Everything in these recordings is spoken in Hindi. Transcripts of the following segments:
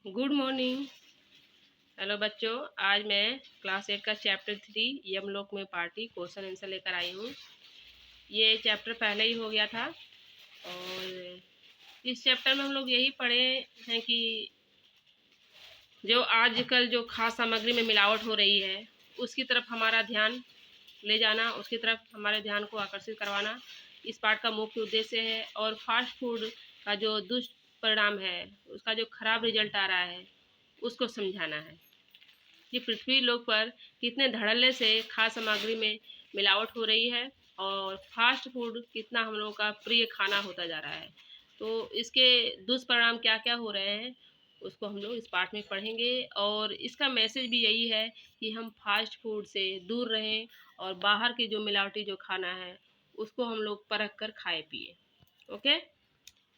Good morning. हेलो बच्चों, आज मैं क्लास 8 का चैप्टर 3 यमलोक में पार्टी क्वेश्चन आंसर लेकर आई हूँ। ये चैप्टर पहले ही हो गया था और इस चैप्टर में हम लोग यही पढ़े हैं कि जो आजकल जो खाद्य सामग्री में मिलावट हो रही है उसकी तरफ हमारा ध्यान ले जाना, उसकी तरफ हमारे ध्यान को आकर्षित करवाना इस पाठ का मुख्य उद्देश्य है। और फास्ट फूड का जो दुष्परिणाम है, उसका जो खराब रिजल्ट आ रहा है, उसको समझाना है कि पृथ्वी लोक पर कितने धड़ल्ले से खाद्य सामग्री में मिलावट हो रही है और फास्ट फूड कितना हम लोगों का प्रिय खाना होता जा रहा है। तो इसके दुष्परिणाम क्या क्या हो रहे हैं उसको हम लोग इस पाठ में पढ़ेंगे। और इसका मैसेज भी यही है कि हम फास्ट फूड से दूर रहें और बाहर की जो मिलावटी जो खाना है उसको हम लोग परख कर खाए पिए। ओके,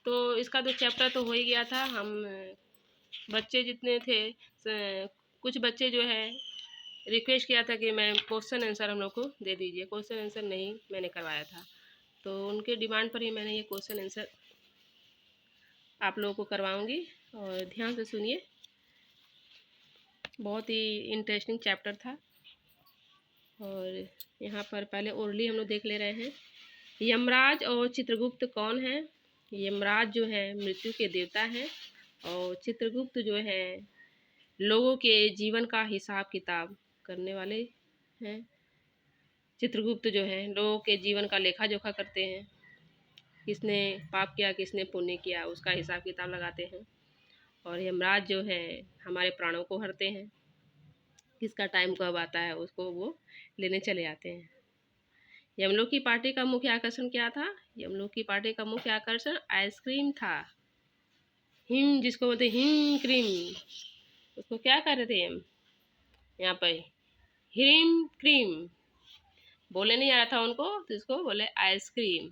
तो इसका तो चैप्टर तो हो ही गया था। हम बच्चे जितने थे, कुछ बच्चे जो है रिक्वेस्ट किया था कि मैं क्वेश्चन आंसर हम लोग को दे दीजिए। क्वेश्चन आंसर नहीं मैंने करवाया था, तो उनके डिमांड पर ही मैंने ये क्वेश्चन आंसर आप लोगों को करवाऊंगी। और ध्यान से सुनिए, बहुत ही इंटरेस्टिंग चैप्टर था। और यहाँ पर पहले ओरली हम लोग देख ले रहे हैं। यमराज और चित्रगुप्त कौन है? यमराज जो है मृत्यु के देवता हैं और चित्रगुप्त जो है लोगों के जीवन का हिसाब किताब करने वाले हैं। चित्रगुप्त जो है लोगों के जीवन का लेखा जोखा करते हैं, किसने पाप किया किसने पुण्य किया उसका हिसाब किताब लगाते हैं। और यमराज जो है हमारे प्राणों को हरते हैं, किसका टाइम कब आता है उसको वो लेने चले आते हैं। यमलोक की पार्टी का मुख्य आकर्षण क्या था? यमलोक की पार्टी का मुख्य आकर्षण आइसक्रीम था। हिम जिसको बोलते हिम क्रीम, उसको क्या कर रहे थे हम यहाँ पर? हिम क्रीम बोले नहीं आ रहा था उनको, तो इसको बोले आइसक्रीम।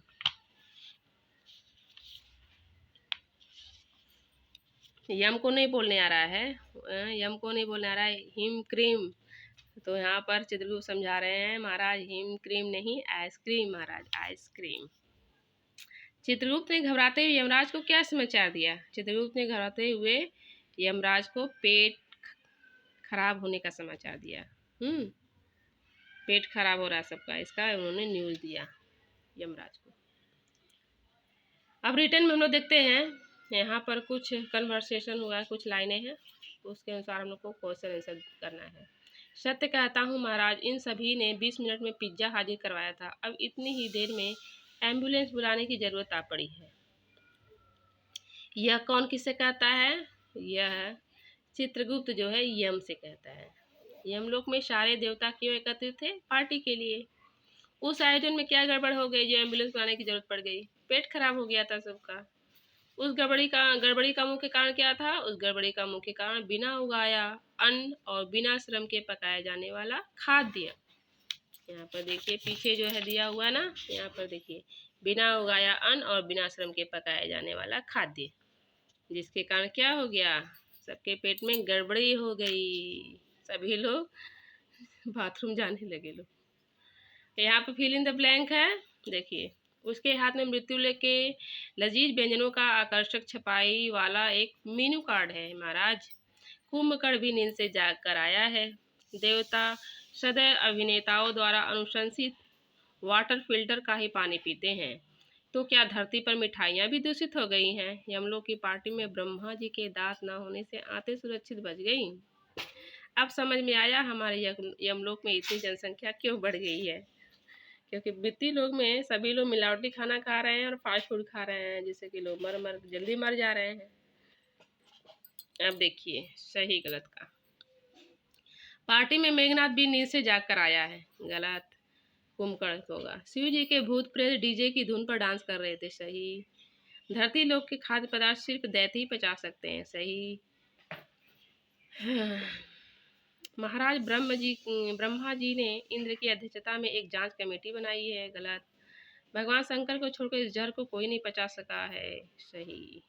यम को नहीं बोलने आ रहा है, यम को नहीं बोलने आ रहा है, हिम क्रीम। तो यहाँ पर चित्रगुप्त समझा रहे हैं महाराज हिम क्रीम नहीं आइसक्रीम, महाराज आइसक्रीम। चित्रगुप्त ने घबराते हुए यमराज को क्या समाचार दिया? चित्रगुप्त ने घबराते हुए यमराज को पेट खराब होने का समाचार दिया। पेट खराब हो रहा है सबका, इसका उन्होंने न्यूज़ दिया यमराज को। अब रिटर्न में हम लोग देखते हैं, यहाँ पर कुछ कन्वर्सेशन हुआ है, कुछ लाइनें हैं, तो उसके अनुसार हम लोग को क्वेश्चन आंसर करना है। सत्य कहता हूँ महाराज, इन सभी ने 20 मिनट में पिज्ज़ा हाजिर करवाया था। अब इतनी ही देर में एम्बुलेंस बुलाने की ज़रूरत आ पड़ी है। यह कौन किससे कहता है? यह चित्रगुप्त जो है यम से कहता है। यमलोक में सारे देवता क्यों एकत्रित थे? पार्टी के लिए। उस आयोजन में क्या गड़बड़ हो गई जो एम्बुलेंस बुलाने की जरूरत पड़ गई? पेट खराब हो गया था सबका। उस गड़बड़ी का मुख्य कारण क्या था? उस गड़बड़ी का मुख्य कारण बिना उगाया अन्न और बिना श्रम के पकाया जाने वाला खाद्य। यहाँ पर देखिए पीछे जो है दिया हुआ ना, यहाँ पर देखिए बिना उगाया अन्न और बिना श्रम के पकाया जाने वाला खाद्य, जिसके कारण क्या हो गया? सबके पेट में गड़बड़ी हो गई, सभी लोग बाथरूम जाने लगे लोग। यहाँ पर फिल इन द ब्लैंक है, देखिए उसके हाथ में मृत्यु लेके लजीज व्यंजनों का आकर्षक छपाई वाला एक मेनू कार्ड है। महाराज कुंभकर्ण भी नींद से जाग कर आया है। देवता सदैव अभिनेताओं द्वारा अनुशंसित वाटर फिल्टर का ही पानी पीते हैं, तो क्या धरती पर मिठाइयाँ भी दूषित हो गई हैं? यमलोक की पार्टी में ब्रह्मा जी के दांत न होने से आंतें सुरक्षित बच गई। अब समझ में आया हमारे यमलोक में इतनी जनसंख्या क्यों बढ़ गई है, क्योंकि मृत्यु लोग में सभी लोग मिलावटी खाना खा रहे हैं और फास्ट फूड खा रहे हैं, जिससे कि लोग जल्दी मर जा रहे हैं। अब देखिए सही गलत का। पार्टी में मेघनाथ भी नींद से जाग कर आया है, गलत। कुंभकर्ण होगा। शिव जी के भूत प्रेत डीजे की धुन पर डांस कर रहे थे, सही। धरती लोग के खाद्य पदार्थ सिर्फ दैत्य ही पचा सकते हैं, सही। महाराज ब्रह्मा जी ने इंद्र की अध्यक्षता में एक जांच कमेटी बनाई है, गलत। भगवान शंकर को छोड़कर इस जहर को कोई नहीं पचा सका है, सही।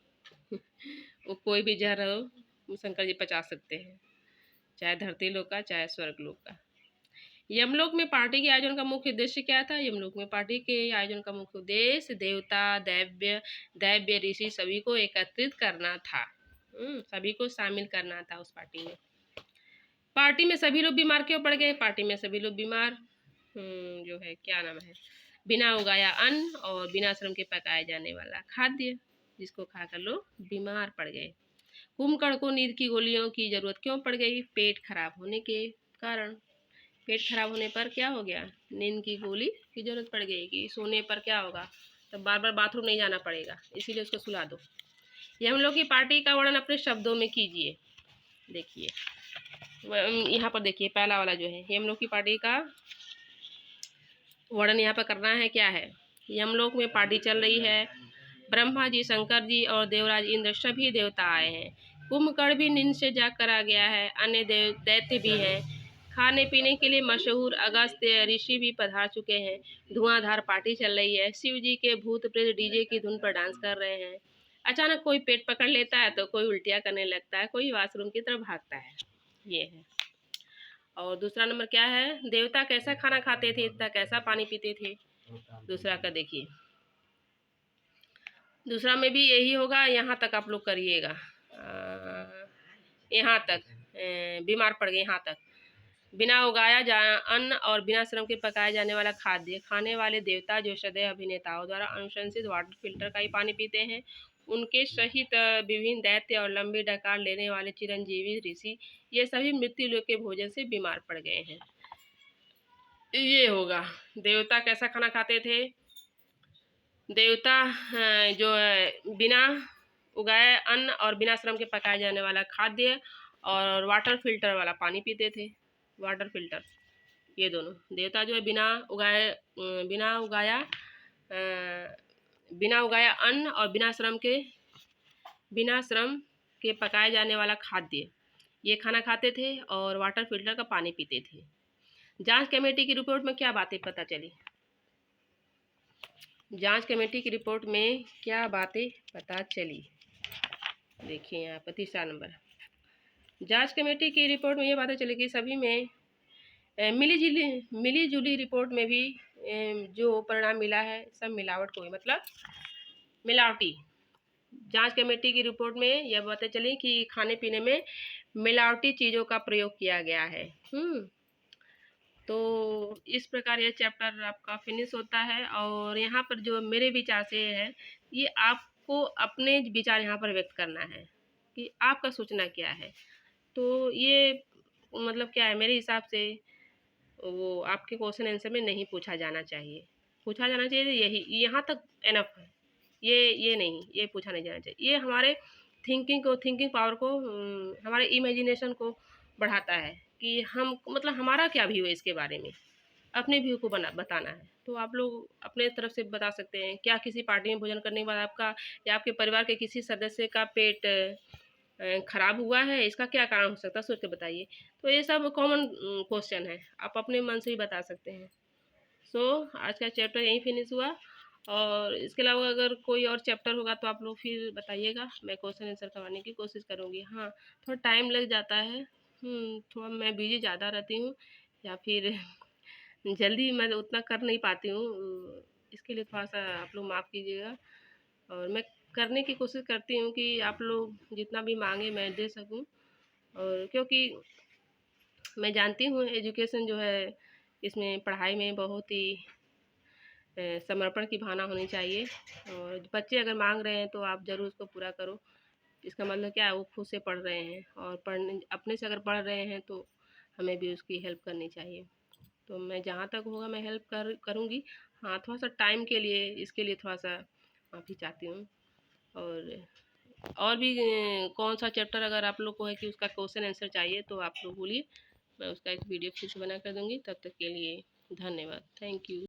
वो कोई भी जहर हो शंकर जी पचा सकते हैं, चाहे धरती लोक का चाहे स्वर्ग लोक का। यमलोक में पार्टी के आयोजन का मुख्य उद्देश्य क्या था? यमलोक में पार्टी के आयोजन का मुख्य उद्देश्य देवता दैव्य ऋषि सभी को एकत्रित करना था। सभी को शामिल करना था उस पार्टी में। पार्टी में सभी लोग बीमार क्यों पड़ गए? पार्टी में सभी लोग बीमार जो है क्या नाम है, बिना उगाया अन्न और बिना श्रम के पकाए जाने वाला खाद्य, जिसको खाकर लोग बीमार पड़ गए। कुम्भकर्ण को नींद की गोलियों की जरूरत क्यों पड़ गई? पेट खराब होने के कारण। पेट खराब होने पर क्या हो गया? नींद की गोली की जरूरत पड़ गई कि सोने पर क्या होगा, तब बार बार बाथरूम नहीं जाना पड़ेगा, इसीलिए उसको सुला दो। यमलोक की पार्टी का वर्णन अपने शब्दों में कीजिए। देखिए यहाँ पर देखिए पहला वाला जो है, यमलोक की पार्टी का वर्णन यहाँ पर करना है। क्या है? यमलोक में पार्टी चल रही है, ब्रह्मा जी, शंकर जी और देवराज इंद्र सभी देवता आए हैं। कुंभकर्ण भी नींद से जाग कर आ गया है, अन्य दैत्य भी हैं। खाने पीने के लिए मशहूर अगस्त्य ऋषि भी पधार चुके हैं। धुआंधार पार्टी चल रही है, शिव जी के भूत प्रेत डीजे की धुन पर डांस कर रहे हैं। अचानक कोई पेट पकड़ लेता है तो कोई उल्टियाँ करने लगता है, कोई वॉशरूम की तरफ भागता है। ये है। और दूसरा नंबर क्या है? देवता कैसा खाना खाते थे तथा कैसा पानी पीते थे? दूसरा का देखिए, दूसरा में भी यही होगा। यहाँ तक आप लोग करिएगा, यहाँ तक बीमार पड़ गए, यहाँ तक। बिना उगाया अन्न और बिना श्रम के पकाए जाने वाला खाद्य खाने वाले देवता जो सदैव अभिनेताओं द्वारा अनुशंसित वाटर फिल्टर का ही पानी पीते हैं, उनके सहित विभिन्न दैत्य और लंबी डकार लेने वाले चिरंजीवी ऋषि, ये सभी मृत्यु लोक के भोजन से बीमार पड़ गए हैं। ये होगा। देवता कैसा खाना खाते थे? देवता जो है बिना उगाए अन्न और बिना श्रम के पकाए जाने वाला खाद्य और वाटर फिल्टर वाला पानी पीते थे। वाटर फिल्टर, ये दोनों। देवता जो है बिना उगाया अन्न और बिना श्रम के पकाए जाने वाला खाद्य, ये खाना खाते थे और वाटर फिल्टर का पानी पीते थे। जांच कमेटी की रिपोर्ट में क्या बातें पता चली? जांच कमेटी की रिपोर्ट में क्या बातें पता चली? देखिए यहाँ पर तीसरा नंबर, जांच कमेटी की रिपोर्ट में ये बातें चली कि सभी में मिली जुली रिपोर्ट में भी जो परिणाम मिला है सब मिलावट को, मतलब मिलावटी। जांच कमेटी की रिपोर्ट में यह बातें चली कि खाने पीने में मिलावटी चीज़ों का प्रयोग किया गया है। तो इस प्रकार यह चैप्टर आपका फिनिश होता है। और यहाँ पर जो मेरे विचार से है, ये आपको अपने विचार यहाँ पर व्यक्त करना है कि आपका सोचना क्या है। तो ये मतलब क्या है, मेरे हिसाब से वो आपके क्वेश्चन आंसर में नहीं पूछा जाना चाहिए। पूछा जाना चाहिए यही, यहाँ तक एनफ है। ये नहीं, ये पूछा नहीं जाना चाहिए। ये हमारे थिंकिंग पावर को, हमारे इमेजिनेशन को बढ़ाता है कि हम मतलब हमारा क्या व्यू है इसके बारे में, अपने व्यू को बताना है। तो आप लोग अपने तरफ से बता सकते हैं, क्या किसी पार्टी में भोजन करने के बाद आपका या आपके परिवार के किसी सदस्य का पेट खराब हुआ है? इसका क्या कारण हो सकता है, सोच के बताइए। तो ये सब कॉमन क्वेश्चन है, आप अपने मन से ही बता सकते हैं। आज का चैप्टर यहीं फिनिश हुआ। और इसके अलावा अगर कोई और चैप्टर होगा तो आप लोग फिर बताइएगा, मैं क्वेश्चन आंसर करवाने की कोशिश करूँगी। हाँ, थोड़ा टाइम लग जाता है, थोड़ा मैं बिजी ज़्यादा रहती हूँ या फिर जल्दी मैं उतना कर नहीं पाती हूँ, इसके लिए थोड़ा सा आप लोग माफ़ कीजिएगा। और मैं करने की कोशिश करती हूँ कि आप लोग जितना भी मांगे मैं दे सकूँ। और क्योंकि मैं जानती हूँ एजुकेशन जो है, इसमें पढ़ाई में बहुत ही समर्पण की भावना होनी चाहिए। और बच्चे अगर मांग रहे हैं तो आप ज़रूर उसको पूरा करो। इसका मतलब क्या है, वो खुद से पढ़ रहे हैं और अपने से अगर पढ़ रहे हैं तो हमें भी उसकी हेल्प करनी चाहिए। तो मैं जहाँ तक होगा मैं हेल्प करूँगी। हाँ, थोड़ा सा टाइम के लिए, इसके लिए थोड़ा सा माफ़ी चाहती हूँ। और भी कौन सा चैप्टर अगर आप लोग को है कि उसका क्वेश्चन आंसर चाहिए तो आप लोग बोलिए, मैं उसका एक वीडियो फिर से बना कर दूँगी। तब तक के लिए धन्यवाद, थैंक यू।